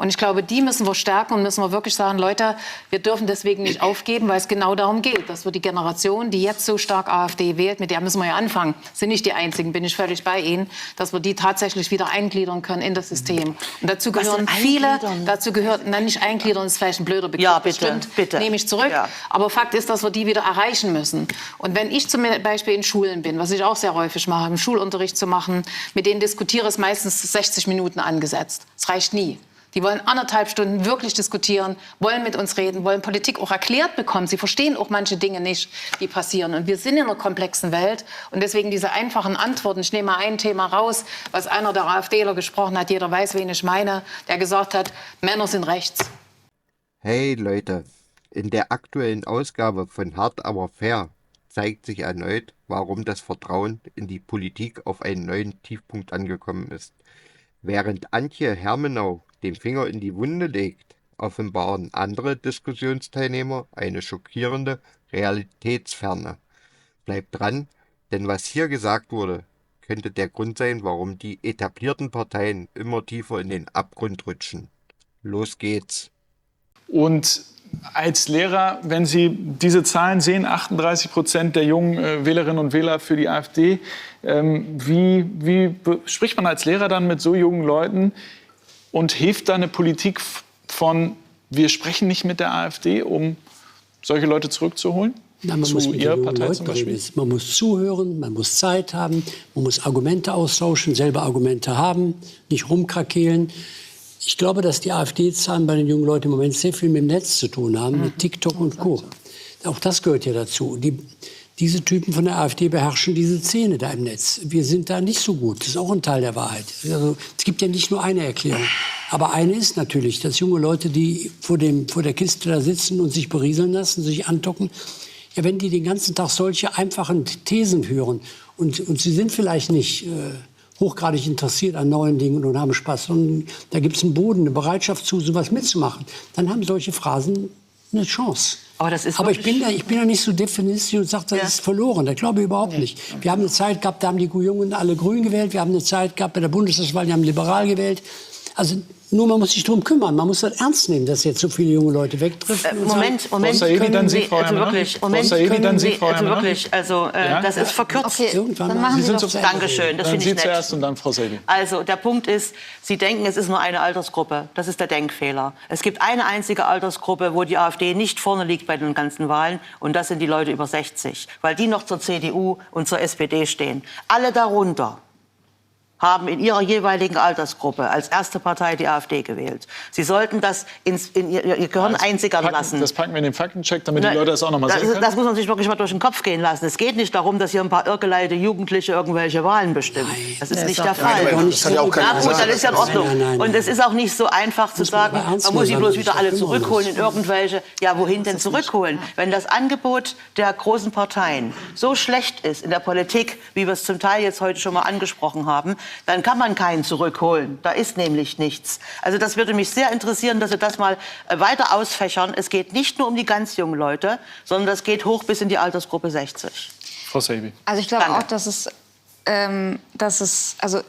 Und ich glaube, die müssen wir stärken und müssen wir wirklich sagen, Leute, wir dürfen deswegen nicht aufgeben, weil es genau darum geht, dass wir die Generation, die jetzt so stark AfD wählt, mit der müssen wir ja anfangen, sind nicht die Einzigen, bin ich völlig bei Ihnen, dass wir die tatsächlich wieder eingliedern können in das System. Und dazu gehören viele, dazu gehört, nicht eingliedern ist vielleicht ein blöder Begriff, ja, bitte, bitte. Nehme ich zurück. Ja. Aber Fakt ist, dass wir die wieder erreichen müssen. Und wenn ich zum Beispiel in Schulen bin, was ich auch sehr häufig mache, im Schulunterricht zu machen, mit denen diskutiere, ist meistens 60 Minuten angesetzt. Das reicht nie. Die wollen 1,5 Stunden wirklich diskutieren, wollen mit uns reden, wollen Politik auch erklärt bekommen. Sie verstehen auch manche Dinge nicht, die passieren. Und wir sind in einer komplexen Welt. Und deswegen diese einfachen Antworten. Ich nehme mal ein Thema raus, was einer der AfDler gesprochen hat. Jeder weiß, wen ich meine. Der gesagt hat, Männer sind rechts. Hey Leute, in der aktuellen Ausgabe von Hart aber fair zeigt sich erneut, warum das Vertrauen in die Politik auf einen neuen Tiefpunkt angekommen ist. Während Antje Hermenau den Finger in die Wunde legt, offenbaren andere Diskussionsteilnehmer eine schockierende Realitätsferne. Bleibt dran, denn was hier gesagt wurde, könnte der Grund sein, warum die etablierten Parteien immer tiefer in den Abgrund rutschen. Los geht's. Und als Lehrer, wenn Sie diese Zahlen sehen, 38% der jungen Wählerinnen und Wähler für die AfD, wie spricht man als Lehrer dann mit so jungen Leuten und hilft da eine Politik von, wir sprechen nicht mit der AfD, um solche Leute zurückzuholen? Na, man muss mit den Partei zum Beispiel reden. Man muss zuhören, man muss Zeit haben, man muss Argumente austauschen, selber Argumente haben, nicht rumkrakeelen. Ich glaube, dass die AfD-Zahlen bei den jungen Leuten im Moment sehr viel mit dem Netz zu tun haben, mit TikTok und Co. Auch das gehört ja dazu. Diese Typen von der AfD beherrschen diese Szene da im Netz. Wir sind da nicht so gut. Das ist auch ein Teil der Wahrheit. Also, es gibt ja nicht nur eine Erklärung. Aber eine ist natürlich, dass junge Leute, die vor der Kiste da sitzen und sich berieseln lassen, sich andocken, ja, wenn die den ganzen Tag solche einfachen Thesen hören und sie sind vielleicht nicht hochgradig interessiert an neuen Dingen und haben Spaß, und da gibt es einen Boden, eine Bereitschaft zu, sowas mitzumachen, dann haben solche Phrasen eine Chance. Aber ich bin da nicht so definistisch und sage, das ist verloren. Das glaube ich überhaupt nicht. Wir haben eine Zeit gehabt, da haben die Jungen alle Grün gewählt. Wir haben eine Zeit gehabt bei der Bundestagswahl, die haben liberal gewählt. Also nur man muss sich darum kümmern. Man muss das ernst nehmen, dass jetzt so viele junge Leute wegdriften. Moment, das ist verkürzt. Okay, dann machen Sie doch Dankeschön, das finde ich nett. Zuerst und dann Frau Selby. Also der Punkt ist, Sie denken, es ist nur eine Altersgruppe. Das ist der Denkfehler. Es gibt eine einzige Altersgruppe, wo die AfD nicht vorne liegt bei den ganzen Wahlen. Und das sind die Leute über 60. Weil die noch zur CDU und zur SPD stehen. Alle darunter haben in ihrer jeweiligen Altersgruppe als erste Partei die AfD gewählt. Sie sollten das in ihr Gehirn einsickern lassen. Das packen wir in den Faktencheck, damit die Leute das auch noch mal sehen können. Das muss man sich wirklich mal durch den Kopf gehen lassen. Es geht nicht darum, dass hier ein paar irrgeleitete Jugendliche irgendwelche Wahlen bestimmen. Das ist nicht der Fall. Das hat ja auch keiner gesagt. Das ist ja in Ordnung. Nein. Und es ist auch nicht so einfach zu sagen, man muss sie bloß wieder alle zurückholen in irgendwelche. Ja, wohin denn zurückholen? Wenn das Angebot der großen Parteien so schlecht ist in der Politik, wie wir es zum Teil jetzt heute schon mal angesprochen haben, dann kann man keinen zurückholen. Da ist nämlich nichts. Also das würde mich sehr interessieren, dass wir das mal weiter ausfächern. Es geht nicht nur um die ganz jungen Leute, sondern das geht hoch bis in die Altersgruppe 60. Frau Selby. Also ich glaube auch, dass also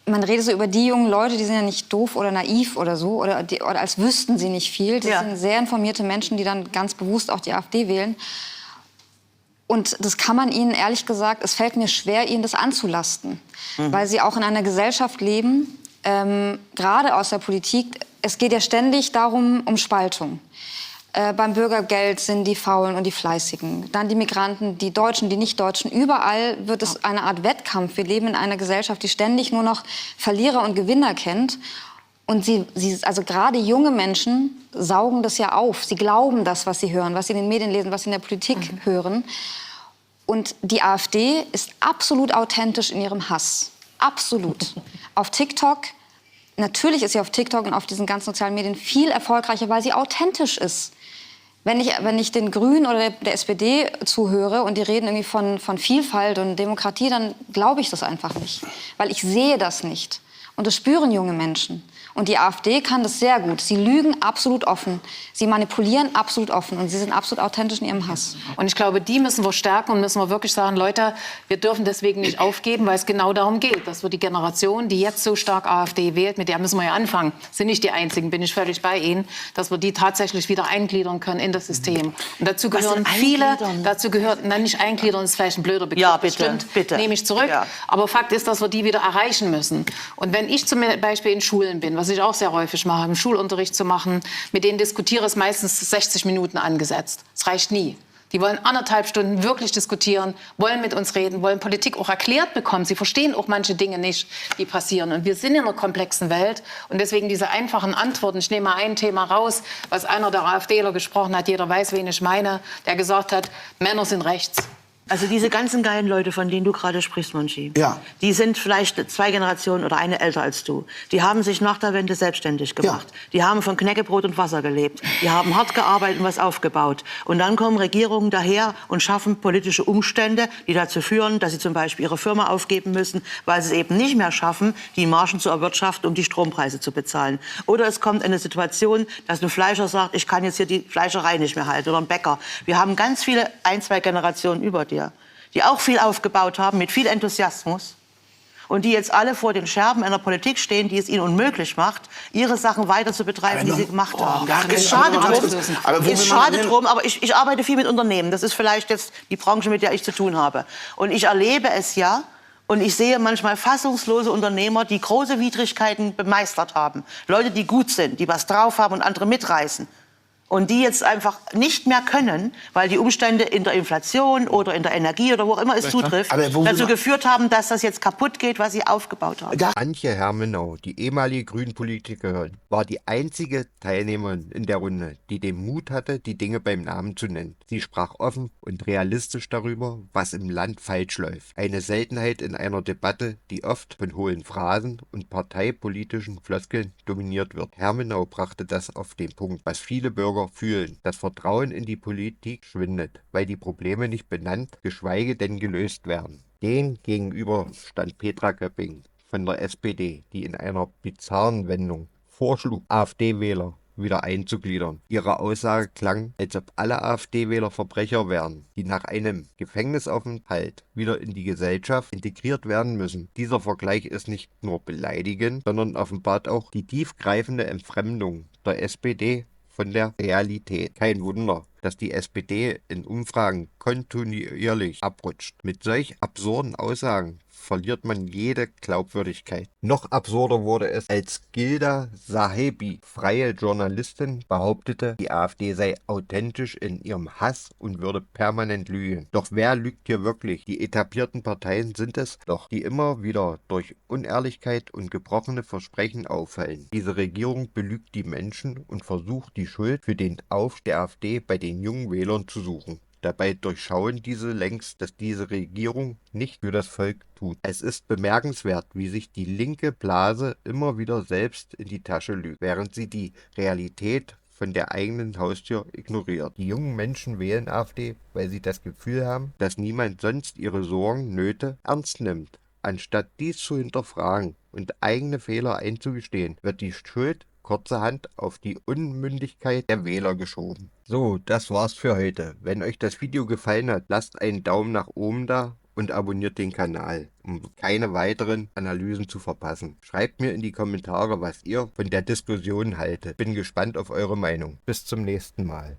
man redet so über die jungen Leute, die sind ja nicht doof oder naiv oder so, oder als wüssten sie nicht viel. Das sind sehr informierte Menschen, die dann ganz bewusst auch die AfD wählen. Und das kann man ihnen, ehrlich gesagt, es fällt mir schwer, ihnen das anzulasten. Weil sie auch in einer Gesellschaft leben, gerade aus der Politik, es geht ja ständig darum, um Spaltung. Beim Bürgergeld sind die Faulen und die Fleißigen. Dann die Migranten, die Deutschen, die Nicht-Deutschen. Überall wird es eine Art Wettkampf. Wir leben in einer Gesellschaft, die ständig nur noch Verlierer und Gewinner kennt. Und also gerade junge Menschen saugen das ja auf. Sie glauben das, was sie hören, was sie in den Medien lesen, was sie in der Politik hören. Und die AfD ist absolut authentisch in ihrem Hass. Absolut. Auf TikTok, natürlich ist sie auf TikTok und auf diesen ganzen sozialen Medien viel erfolgreicher, weil sie authentisch ist. Wenn ich den Grünen oder der SPD zuhöre und die reden irgendwie von Vielfalt und Demokratie, dann glaube ich das einfach nicht. Weil ich sehe das nicht. Und das spüren junge Menschen. Und die AfD kann das sehr gut. Sie lügen absolut offen. Sie manipulieren absolut offen. Und sie sind absolut authentisch in ihrem Hass. Und ich glaube, die müssen wir stärken und müssen wir wirklich sagen, Leute, wir dürfen deswegen nicht aufgeben, weil es genau darum geht, dass wir die Generation, die jetzt so stark AfD wählt, mit der müssen wir ja anfangen, sind nicht die Einzigen, bin ich völlig bei Ihnen, dass wir die tatsächlich wieder eingliedern können in das System. Und dazu gehören viele, nicht eingliedern ist vielleicht ein blöder Begriff, Ja, bitte, stimmt, bitte. nehme ich zurück. Ja. Aber Fakt ist, dass wir die wieder erreichen müssen. Und wenn ich zum Beispiel in Schulen bin, was ich auch sehr häufig mache, im Schulunterricht zu machen, mit denen diskutiere, ist meistens 60 Minuten angesetzt. Das reicht nie. Die wollen 1,5 Stunden wirklich diskutieren, wollen mit uns reden, wollen Politik auch erklärt bekommen. Sie verstehen auch manche Dinge nicht, die passieren. Und wir sind in einer komplexen Welt. Und deswegen diese einfachen Antworten. Ich nehme mal ein Thema raus, was einer der AfDler gesprochen hat. Jeder weiß, wen ich meine. Der gesagt hat, Männer sind rechts. Also diese ganzen geilen Leute, von denen du gerade sprichst, Monchi, Ja. die sind vielleicht 2 Generationen oder eine älter als du. Die haben sich nach der Wende selbstständig gemacht. Ja. Die haben von Knäckebrot und Wasser gelebt. Die haben hart gearbeitet und was aufgebaut. Und dann kommen Regierungen daher und schaffen politische Umstände, die dazu führen, dass sie zum Beispiel ihre Firma aufgeben müssen, weil sie es eben nicht mehr schaffen, die Margen zu erwirtschaften, um die Strompreise zu bezahlen. Oder es kommt eine Situation, dass ein Fleischer sagt, ich kann jetzt hier die Fleischerei nicht mehr halten, oder ein Bäcker. Wir haben ganz viele, 1, 2 Generationen über dir, die auch viel aufgebaut haben, mit viel Enthusiasmus und die jetzt alle vor den Scherben einer Politik stehen, die es ihnen unmöglich macht, ihre Sachen weiter zu betreiben, die sie gemacht haben. Ist schade drum, aber ich arbeite viel mit Unternehmen. Das ist vielleicht jetzt die Branche, mit der ich zu tun habe. Und ich erlebe es ja, und ich sehe manchmal fassungslose Unternehmer, die große Widrigkeiten bemeistert haben. Leute, die gut sind, die was drauf haben und andere mitreißen. Und die jetzt einfach nicht mehr können, weil die Umstände in der Inflation oder in der Energie oder wo auch immer es zutrifft, dazu geführt haben, dass das jetzt kaputt geht, was sie aufgebaut haben. Antje Hermenau, die ehemalige Grünen-Politikerin, war die einzige Teilnehmerin in der Runde, die den Mut hatte, die Dinge beim Namen zu nennen. Sie sprach offen und realistisch darüber, was im Land falsch läuft. Eine Seltenheit in einer Debatte, die oft von hohlen Phrasen und parteipolitischen Floskeln dominiert wird. Hermenau brachte das auf den Punkt, was viele Bürger fühlen. Das Vertrauen in die Politik schwindet, weil die Probleme nicht benannt, geschweige denn gelöst werden. Den gegenüber stand Petra Köpping von der SPD, die in einer bizarren Wendung vorschlug, AfD-Wähler wieder einzugliedern. Ihre Aussage klang, als ob alle AfD-Wähler Verbrecher wären, die nach einem Gefängnisaufenthalt wieder in die Gesellschaft integriert werden müssen. Dieser Vergleich ist nicht nur beleidigend, sondern offenbart auch die tiefgreifende Entfremdung der SPD von der Realität. Kein Wunder, dass die SPD in Umfragen kontinuierlich abrutscht. Mit solch absurden Aussagen verliert man jede Glaubwürdigkeit. Noch absurder wurde es, als Gilda Sahebi, freie Journalistin, behauptete, die AfD sei authentisch in ihrem Hass und würde permanent lügen. Doch wer lügt hier wirklich? Die etablierten Parteien sind es doch, die immer wieder durch Unehrlichkeit und gebrochene Versprechen auffallen. Diese Regierung belügt die Menschen und versucht, die Schuld für den Aufstieg der AfD bei den jungen Wählern zu suchen. Dabei durchschauen diese längst, dass diese Regierung nicht für das Volk tut. Es ist bemerkenswert, wie sich die linke Blase immer wieder selbst in die Tasche lügt, während sie die Realität von der eigenen Haustür ignoriert. Die jungen Menschen wählen AfD, weil sie das Gefühl haben, dass niemand sonst ihre Sorgen, Nöte ernst nimmt. Anstatt dies zu hinterfragen und eigene Fehler einzugestehen, wird die Schuld kurzerhand auf die Unmündigkeit der Wähler geschoben. So, das war's für heute. Wenn euch das Video gefallen hat, lasst einen Daumen nach oben da und abonniert den Kanal, um keine weiteren Analysen zu verpassen. Schreibt mir in die Kommentare, was ihr von der Diskussion haltet. Bin gespannt auf eure Meinung. Bis zum nächsten Mal.